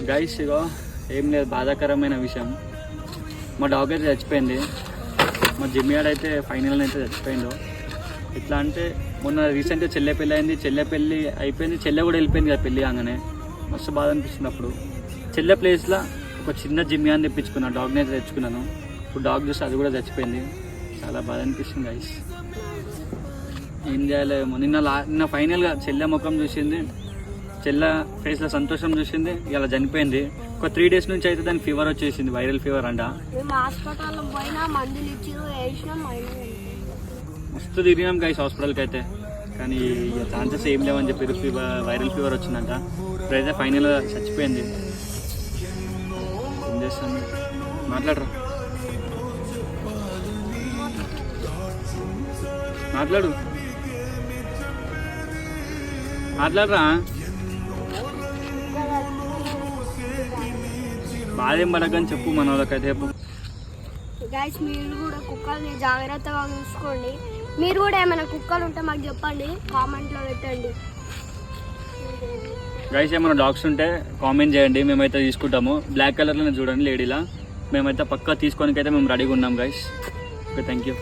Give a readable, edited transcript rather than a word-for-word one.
Guys ఇగో ఏం లేదు, బాధాకరమైన విషయం. మా డాగ్ అయితే చచ్చిపోయింది. మా జిమ్మి అయితే ఫైనల్ అయితే చచ్చిపోయిండు. ఎట్లా అంటే మొన్న రీసెంట్గా చెల్లె పెళ్ళి అయింది. చెల్లె పెళ్ళి అయిపోయింది, చెల్లె కూడా వెళ్ళిపోయింది కదా పెళ్ళి కాగానే. మస్తు బాధ అనిపిస్తుంది. అప్పుడు చెల్లె ప్లేస్లో ఒక చిన్న జిమ్మి అని తెప్పించుకున్నాను, డాగ్ని అయితే తెచ్చుకున్నాను. ఇప్పుడు డాగ్ చూస్తే అది కూడా చచ్చిపోయింది. చాలా బాధ అనిపిస్తుంది గైస్. ఏం చేయలేమో. నిన్న ఫైనల్గా చెల్లె ముఖం చూసింది, చెల్లె ఫేస్లో సంతోషం చూసింది. ఇలా చనిపోయింది. ఒక 3 days నుంచి అయితే దానికి ఫీవర్ వచ్చేసింది, వైరల్ ఫీవర్ అంట. మస్తు తిరిగినాం గైస్ హాస్పిటల్కి అయితే, కానీ ఛాన్సెస్ ఏం లేవని చెప్పి వైరల్ ఫీవర్ వచ్చిందంట. ఇప్పుడైతే ఫైనల్గా చచ్చిపోయింది. ఏం చేస్తాను, మాట్లాడరా మాట్లాడరా. బాధ ఏం పడకని చెప్పు మన వాళ్ళకైతే చెప్పు. గైస్ మీరు కూడా కుక్కల్ని జాగ్రత్తగా చూసుకోండి. మీరు కూడా ఏమైనా కుక్కలు ఉంటే మాకు చెప్పండి, కామెంట్లో పెట్టండి. గైస్ ఏమైనా డాగ్స్ ఉంటే కామెంట్ చేయండి, మేమైతే తీసుకుంటాము. బ్లాక్ కలర్లోనే చూడండి లేడీలా. మేమైతే పక్కా తీసుకోనికైతే మేము రెడీగా ఉన్నాం గైస్. Okay, thank you.